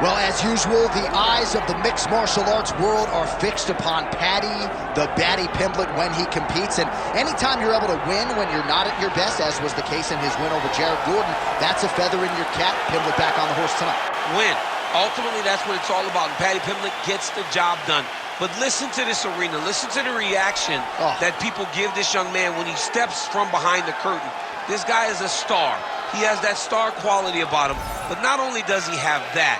Well, as usual, the eyes of the mixed martial arts world are fixed upon Paddy Pimblett when he competes. And anytime you're able to win when you're not at your best, as was the case in his win over Jared Gordon, that's a feather in your cap. Pimblett back on the horse tonight. Win. Ultimately, that's what it's all about. And Paddy Pimblett gets the job done. But listen to this arena. Listen to the reaction that people give this young man when he steps from behind the curtain. This guy is a star. He has that star quality about him. But not only does he have that,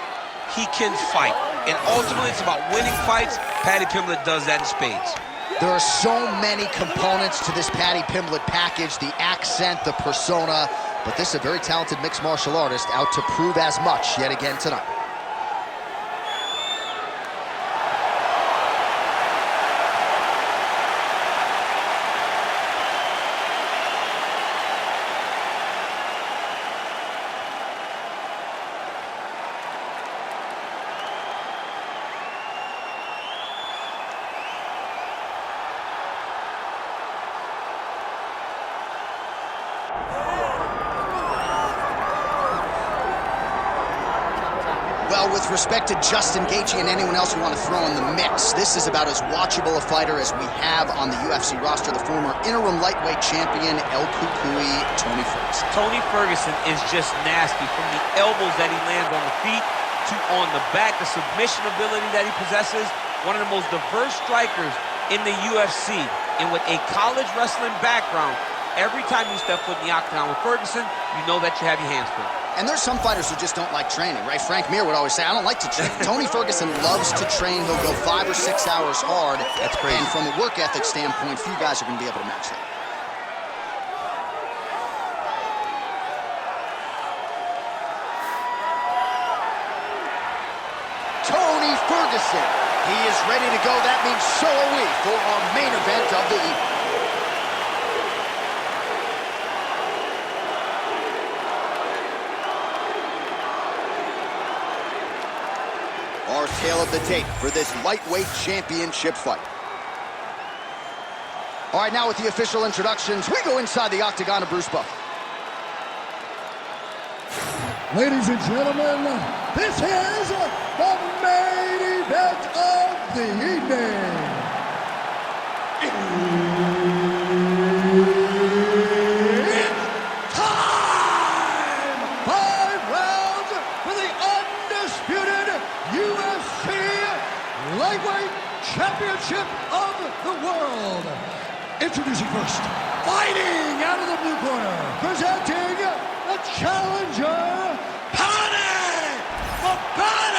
he can fight. And ultimately, it's about winning fights. Paddy Pimblett does that in spades. There are so many components to this Paddy Pimblett package, the accent, the persona, but this is a very talented mixed martial artist out to prove as much yet again tonight. Well, with respect to Justin Gaethje and anyone else we want to throw in the mix, this is about as watchable a fighter as we have on the UFC roster, the former interim lightweight champion, El Cucuy, Tony Ferguson. Tony Ferguson is just nasty. From the elbows that he lands on the feet to on the back, the submission ability that he possesses, one of the most diverse strikers in the UFC. And with a college wrestling background, every time you step foot in the octagon with Ferguson, you know that you have your hands full. And there's some fighters who just don't like training, right? Frank Mir would always say, I don't like to train. Tony Ferguson loves to train. He'll go 5 or 6 hours hard. That's crazy. And from a work ethic standpoint, few guys are going to be able to match that. Tony Ferguson. He is ready to go. That means so are we for our main event of the evening. Our tale of the tape for this lightweight championship fight. All right, now with the official introductions, we go inside the octagon of Bruce Buffer. Ladies and gentlemen, this is the main event of the evening. It's time! 5 rounds for the undisputed UFC Lightweight Championship of the world. Introducing first, fighting out of the blue corner, presenting the challenger, Paddy Pimblett!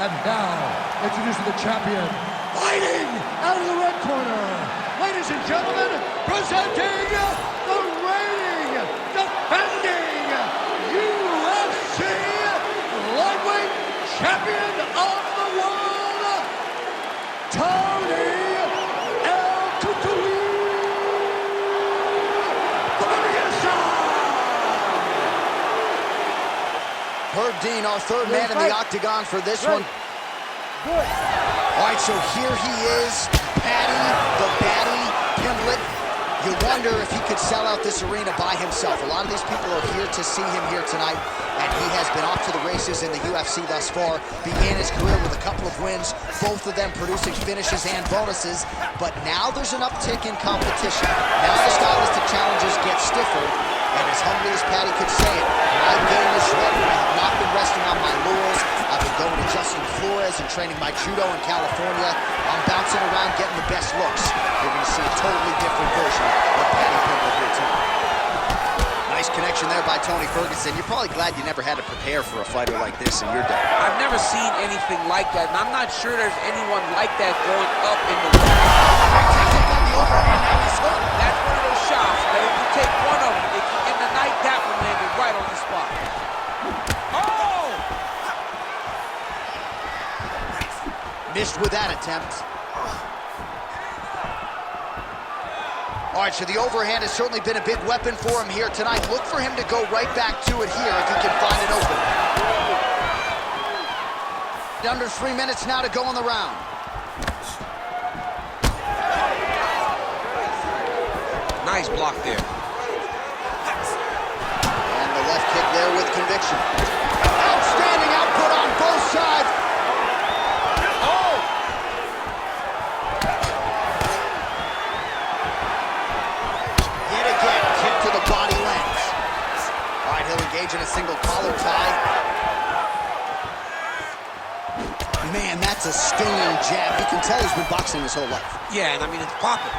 And now, introducing the champion, fighting out of the red corner, ladies and gentlemen, presenting the reigning, defending UFC Lightweight Champion of the world, Tony Herb Dean, our third man in the octagon for this one. Good. All right, so here he is, Paddy Pimblett. You wonder if he could sell out this arena by himself. A lot of these people are here to see him here tonight, and he has been off to the races in the UFC thus far. Began his career with a couple of wins, both of them producing finishes and bonuses. But now there's an uptick in competition. Now the stylistic challenges get stiffer, and as humbly as Paddy could say it, my game is ready. I have not been resting on my laurels. I've been going to Justin Flores and training my judo in California. I'm bouncing around getting the best looks. You're going to see a totally different version of Paddy Pimblett here tonight. Nice connection there by Tony Ferguson. You're probably glad you never had to prepare for a fighter like this in your day. I've never seen anything like that, and I'm not sure there's anyone like that going up in the ring. That's one of those shots that if you take one of them, it can end the night. That one landed right on the spot. Oh! Missed with that attempt. All right, so the overhand has certainly been a big weapon for him here tonight. Look for him to go right back to it here if he can find it open. Under 3 minutes now to go in the round. Nice block there. left kick there with conviction. Outstanding output on both sides. Oh! Yet again, kick to the body lands. All right, he'll engage in a single collar tie. Man, that's a stinging jab. You can tell he's been boxing his whole life. Yeah, and I mean, it's popping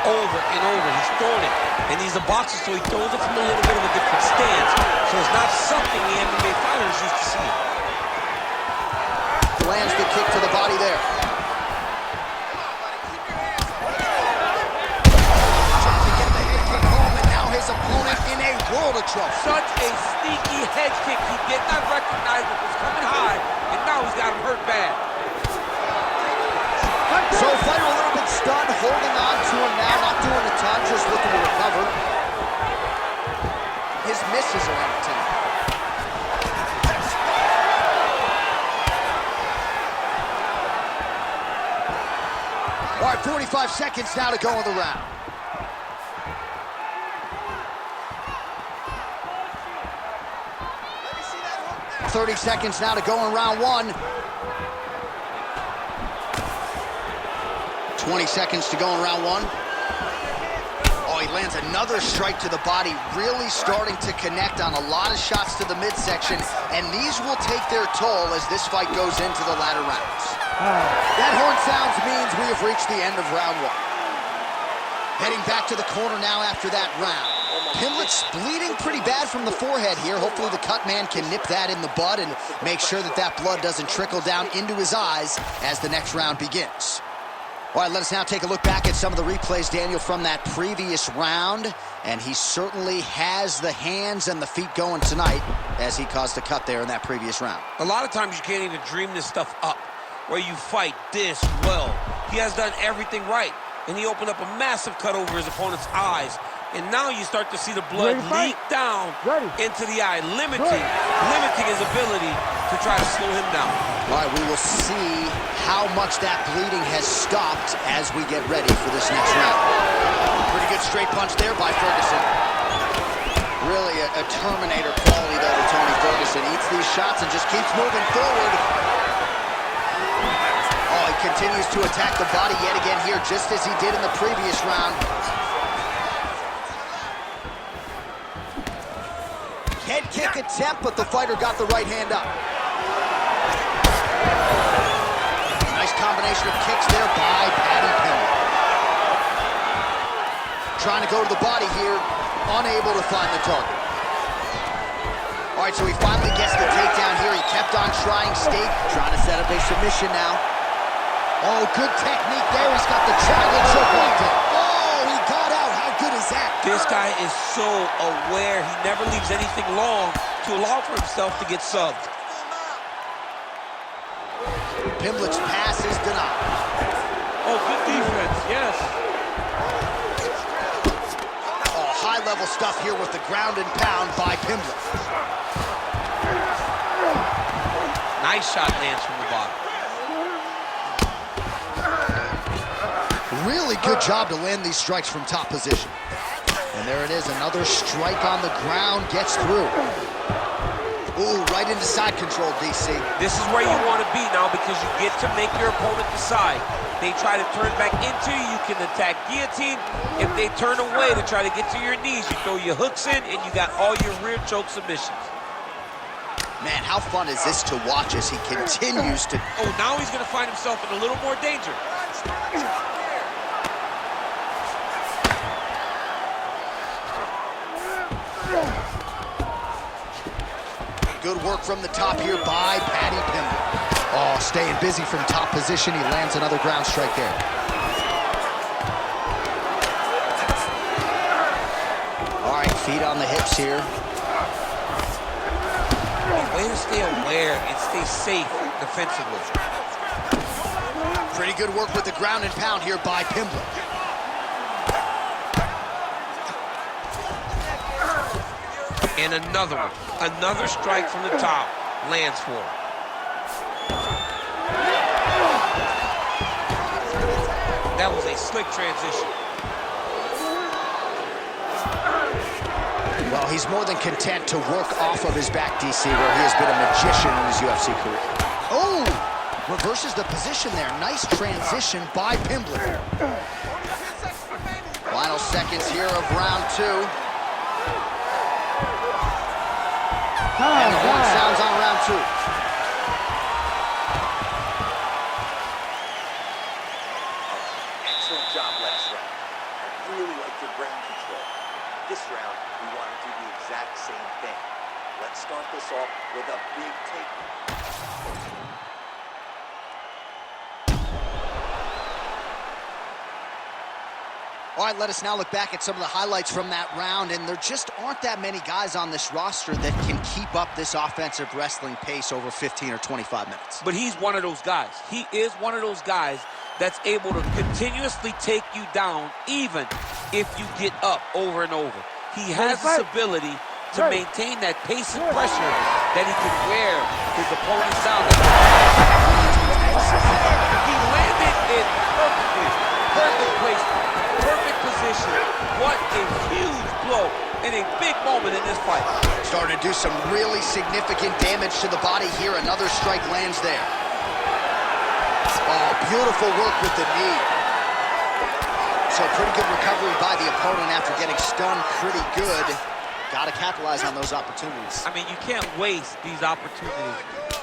over and over. He's throwing it. And he's a boxer, so he throws it from a little bit of a different stance. So it's not something the MMA fighters used to see. Lands the kick to the body there. Trying to get the head kick home, and now his opponent in a world of trouble. Such a sneaky head kick. He did not recognize it was coming high, and now he's got him hurt bad. So fighter a little bit stunned, holding on to him now, not doing a ton, just looking to recover. His misses are entertaining. All right, 45 seconds now to go in the round. Let me see that hook now. 30 seconds now to go in round one. 20 seconds to go in round one. Oh, he lands another strike to the body, really starting to connect on a lot of shots to the midsection, and these will take their toll as this fight goes into the latter rounds. That horn sounds means we have reached the end of round one. Heading back to the corner now after that round. Pimblett's bleeding pretty bad from the forehead here. Hopefully the cut man can nip that in the bud and make sure that that blood doesn't trickle down into his eyes as the next round begins. All right, let us now take a look back at some of the replays, Daniel, from that previous round. And he certainly has the hands and the feet going tonight as he caused a cut there in that previous round. A lot of times you can't even dream this stuff up, where you fight this well. He has done everything right, and he opened up a massive cut over his opponent's eyes. And now you start to see the blood leak down into the eye, limiting his ability to try to slow him down. All right, we will see how much that bleeding has stopped as we get ready for this next round. Pretty good straight punch there by Ferguson. Really a Terminator quality though to Tony Ferguson. Eats these shots and just keeps moving forward. Oh, he continues to attack the body yet again here, just as he did in the previous round. Head kick attempt, but the fighter got the right hand up. Nice combination of kicks there by Paddy Pimblett. Trying to go to the body here, unable to find the target. All right, so he finally gets the takedown here. He kept on trying, trying to set up a submission now. Oh, good technique there. He's got the triangle choke locked in. Oh, he got out. How good is that? This guy is so aware. He never leaves anything long to allow for himself to get subbed. Pimblett's pass is denied. Oh, good defense, yes. Oh, high-level stuff here with the ground and pound by Pimblett. Nice shot lands from the bottom. Really good job to land these strikes from top position. And there it is, another strike on the ground, gets through. Ooh, right into side control, DC. This is where you want to be now because you get to make your opponent decide. They try to turn back into you, you can attack guillotine. If they turn away to try to get to your knees, you throw your hooks in and you got all your rear choke submissions. Man, how fun is this to watch as he continues to... Oh, now he's going to find himself in a little more danger. Good work from the top here by Paddy Pimblett. Oh, staying busy from top position. He lands another ground strike there. All right, feet on the hips here. Way to stay aware and stay safe defensively. Pretty good work with the ground and pound here by Pimblett. And another one. Another strike from the top lands for him. That was a slick transition. Well, he's more than content to work off of his back, DC, where he has been a magician in his UFC career. Oh! Reverses the position there. Nice transition by Pimblett. Final seconds here of round 2. And the horn sounds on round 2. Excellent job last round. I really like your ground control. This round, we want to do the exact same thing. Let's start this off with a big take. All right, let us now look back at some of the highlights from that round, and there just aren't that many guys on this roster that can keep up this offensive wrestling pace over 15 or 25 minutes. But he's one of those guys. He is one of those guys that's able to continuously take you down even if you get up over and over. He has this ability to maintain that pace and pressure that he can wear his opponents down. He landed it perfectly. Perfect placement. Perfect position. What a huge blow in a big moment in this fight. Starting to do some really significant damage to the body here. Another strike lands there. Oh, beautiful work with the knee. So pretty good recovery by the opponent after getting stunned pretty good. Got to capitalize on those opportunities. I mean, you can't waste these opportunities.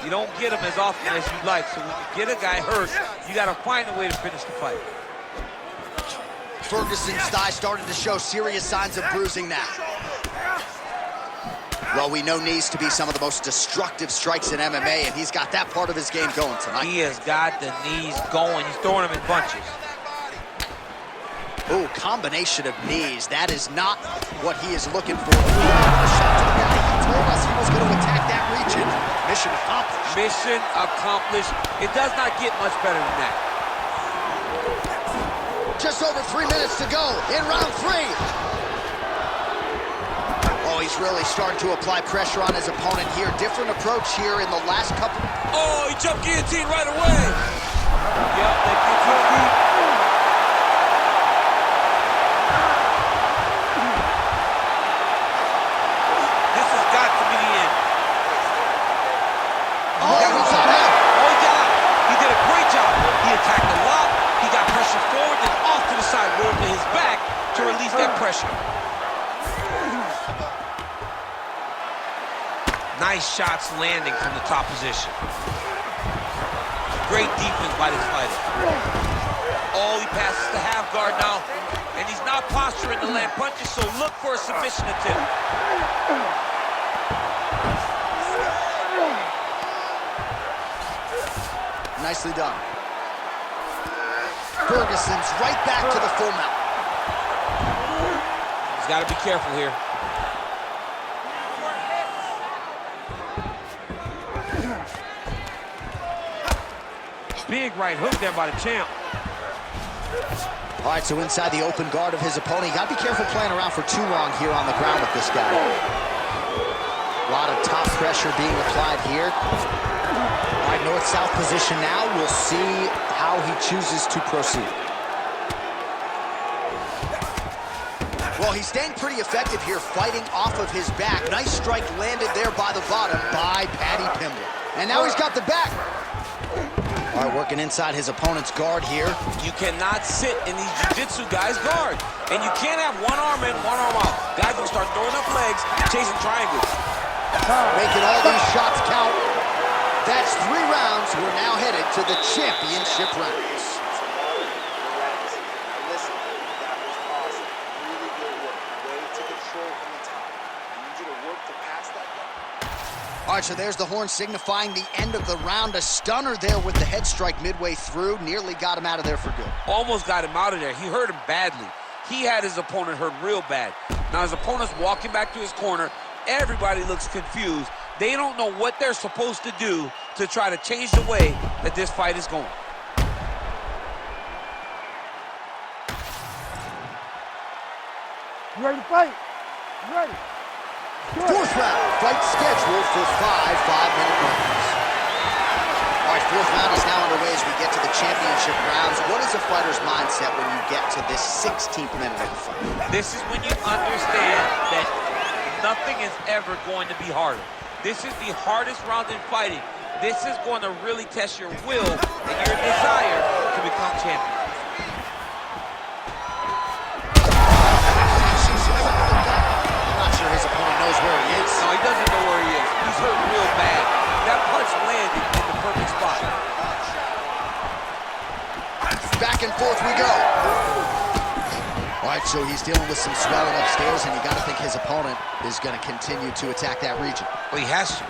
You don't get them as often as you'd like. So when you get a guy hurt, you got to find a way to finish the fight. Ferguson's thigh starting to show serious signs of bruising now. Well, we know knees to be some of the most destructive strikes in MMA, and he's got that part of his game going tonight. He has got the knees going. He's throwing them in bunches. Ooh, combination of knees. That is not what he is looking for. A shot to the body. He told us he was going to attack that region. Mission accomplished. Mission accomplished. It does not get much better than that. Just over 3 minutes to go in round 3. Oh, he's really starting to apply pressure on his opponent here. Different approach here in the last couple. Oh, he jumped guillotine right away. Yep, that guillotine. This has got to be the end. Oh, he got out. Oh, he got out. He did a great job. He attacked the lock. He got pressure forward, then off to the side, rolled to his back to release that pressure. Nice shots landing from the top position. Great defense by this fighter. Oh, he passes the half guard now, and he's not posturing to land punches, so look for a submission attempt. Nicely done. Ferguson's right back to the full mount. He's got to be careful here. Big right hook there by the champ. All right, so inside the open guard of his opponent. You got to be careful playing around for too long here on the ground with this guy. A lot of top pressure being applied here. All right, north-south position now. We'll see how he chooses to proceed. Well, he's staying pretty effective here, fighting off of his back. Nice strike landed there by the bottom by Paddy Pimblett. And now he's got the back. All right, working inside his opponent's guard here. You cannot sit in these jiu-jitsu guys' guard. And you can't have one arm in, one arm out. Guys will start throwing up legs, chasing triangles. Making all these shots count. That's 3 rounds. We're now headed to the championship rounds. Now listen, that was awesome. Really good work. Way to control from the top. I need you to work to pass that guy. All right, so there's the horn signifying the end of the round. A stunner there with the head strike midway through. Nearly got him out of there for good. Almost got him out of there. He hurt him badly. He had his opponent hurt real bad. Now his opponent's walking back to his corner. Everybody looks confused. They don't know what they're supposed to do to try to change the way that this fight is going. You ready to fight? You ready? Fourth round, fight scheduled for 5 5-minute rounds. All right, fourth round is now underway as we get to the championship rounds. What is a fighter's mindset when you get to this 16th minute of the fight? This is when you understand that nothing is ever going to be harder. This is the hardest round in fighting. This is going to really test your will and your desire to become champion. I'm not sure his opponent knows where he is. No, he doesn't know where he is. He's hurt real bad. That punch landed in the perfect spot. Back and forth we go. All right, so he's dealing with some swelling upstairs, and you got to think his opponent is going to continue to attack that region. Well, he has to.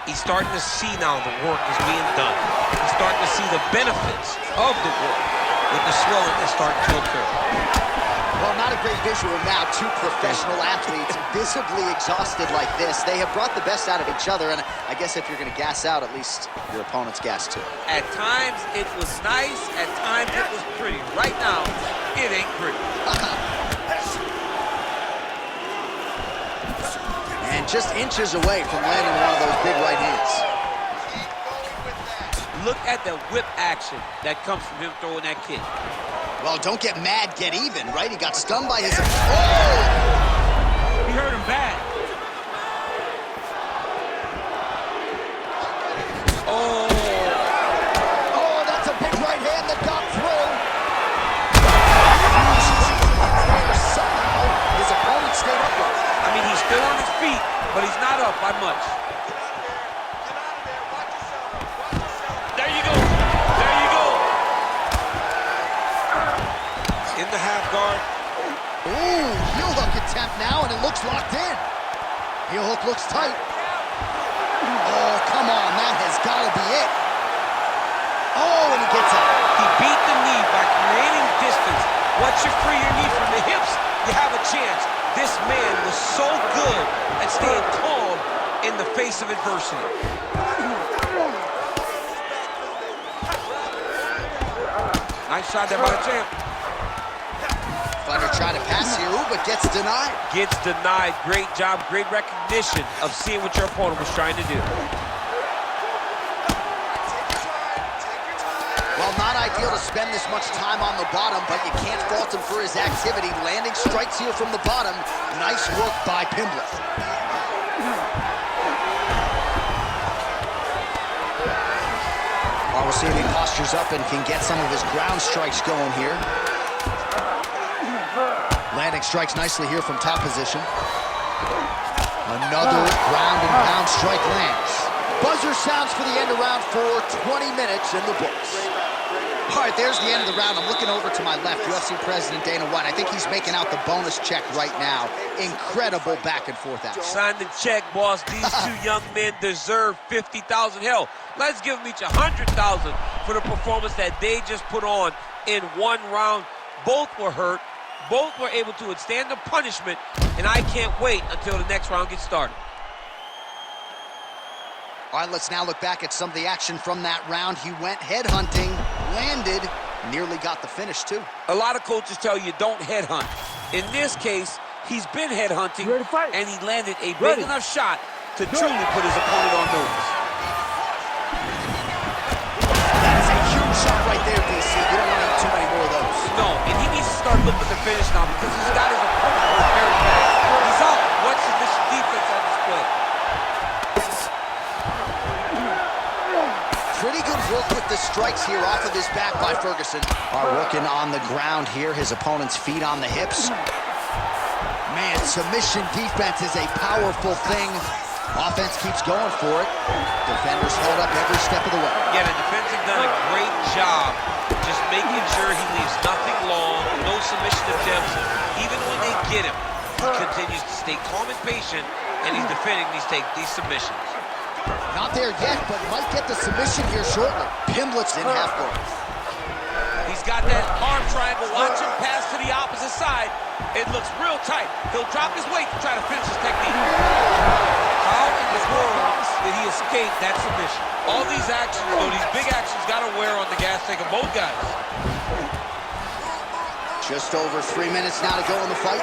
He's starting to see now the work is being done. He's starting to see the benefits of the work with the swelling that's starting to occur. Well, not a great visual now. Two professional athletes visibly exhausted like this. They have brought the best out of each other, and I guess if you're going to gas out, at least your opponent's gas too. At times, it was nice. At times, it was pretty. Right now, it ain't pretty. And just inches away from landing one of those big right hands. Look at the whip action that comes from him throwing that kick. Well, don't get mad, get even, right? He got stunned by his... Oh! He hurt him bad. Oh! Oh, that's a big right hand that got through. Somehow, his opponent stayed upright. I mean, he's still on his feet, but he's not up by much. There you go. There you go. In the half guard. Ooh, heel hook attempt now, and it looks locked in. Heel hook looks tight. Oh, come on, that has got to be it. Oh, and he gets up. He beat the knee by creating distance. Once you free your knee from the hips, you have a chance. This man was so good at staying calm in the face of adversity. Nice shot there by the champ. Fighter trying to pass here, ooh, but gets denied. Gets denied. Great job, great recognition of seeing what your opponent was trying to do. Well, not ideal to spend this much time on the bottom, but you can't fault him for his activity. Landing strikes here from the bottom. Nice work by Pimblett. Well, we'll see if he postures up and can get some of his ground strikes going here. Landing strikes nicely here from top position. Another ground and pound strike lands. Buzzer sounds for the end of round 4, 20 minutes in the books. All right, there's the end of the round. I'm looking over to my left, UFC President Dana White. I think he's making out the bonus check right now. Incredible back and forth action. Sign the check, boss. These two young men deserve $50,000. Hell, let's give them each $100,000 for the performance that they just put on in one round. Both were hurt. Both were able to withstand the punishment, and I can't wait until the next round gets started. All right, let's now look back at some of the action from that round. He went headhunting, landed, nearly got the finish, too. A lot of coaches tell you don't headhunt. In this case, he's been headhunting, and he landed a big enough shot to truly put his opponent on notice. That is a huge shot right there, DC. You don't want to eat too many more of those. No, and he needs to start looking to finish now because he's got his opponent very fast. He's out. Watch the defense on display. Pretty good work with the strikes here off of his back by Ferguson. Are working on the ground here. His opponent's feet on the hips. Man, submission defense is a powerful thing. Offense keeps going for it. Defenders held up every step of the way. Yeah, the defense has done a great job just making sure he leaves nothing long, no submission attempts. Even when they get him, he continues to stay calm and patient, and he's defending these submissions. Not there yet, but might get the submission here shortly. Pimblett's in half guard. He's got that arm triangle. Watch him pass to the opposite side. It looks real tight. He'll drop his weight to try to finish his technique. How in the world did he escape that submission? All these actions, though, these big actions, got to wear on the gas tank of both guys. Just over 3 minutes now to go in the fight.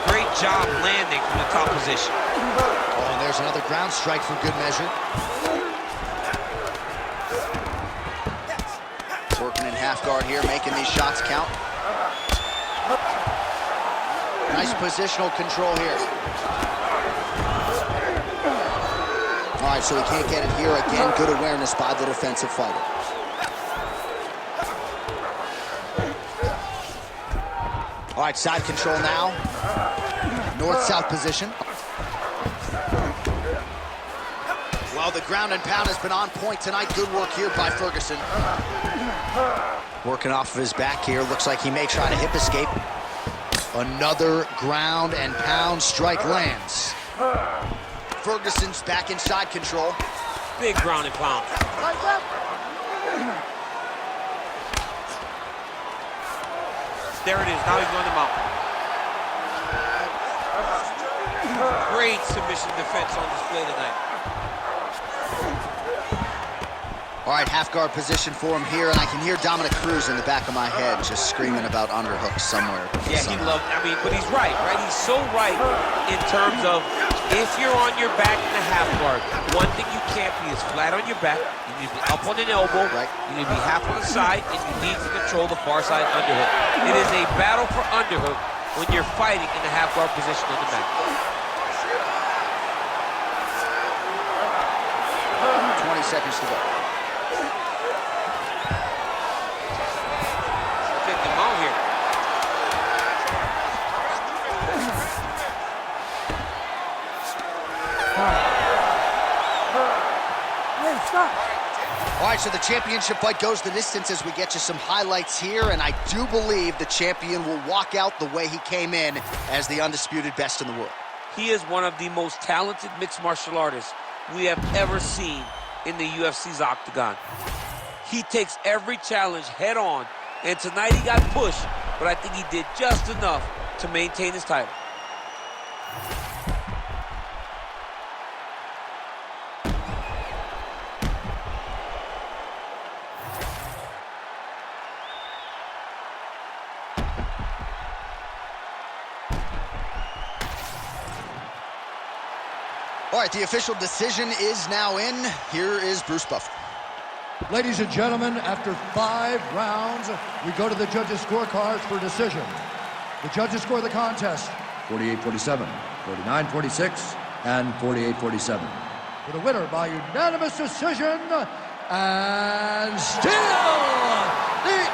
Great job landing from the top position. Oh, and there's another ground strike for good measure. Working in half guard here, making these shots count. Nice positional control here. All right, so he can't get it here. Again, good awareness by the defensive fighter. All right, side control now. North-south position. Well, the ground and pound has been on point tonight. Good work here by Ferguson. Working off of his back here. Looks like he may try to hip escape. Another ground and pound strike lands. Ferguson's back in side control. Big ground and pound. There it is. Now he's on the mount. Great submission defense on display tonight. All right, half guard position for him here, and I can hear Dominic Cruz in the back of my head just screaming about underhooks somewhere. Yeah, he loved, but he's right? He's so right in terms of if you're on your back in the half guard, one thing you can't be is flat on your back. You need to be up on an elbow. Right. You need to be half on the side, and you need to control the far side underhook. It is a battle for underhook when you're fighting in the half guard position on the back. 20 seconds to go. All right, so the championship fight goes the distance as we get you some highlights here, and I do believe the champion will walk out the way he came in as the undisputed best in the world. He is one of the most talented mixed martial artists we have ever seen in the UFC's octagon. He takes every challenge head on, and tonight he got pushed, but I think he did just enough to maintain his title. All right, the official decision is now in. Here is Bruce Buffer. Ladies and gentlemen, after 5 rounds, we go to the judges' scorecards for decision. The judges score the contest 48-47, 49-46, and 48-47. For the winner by unanimous decision, and still the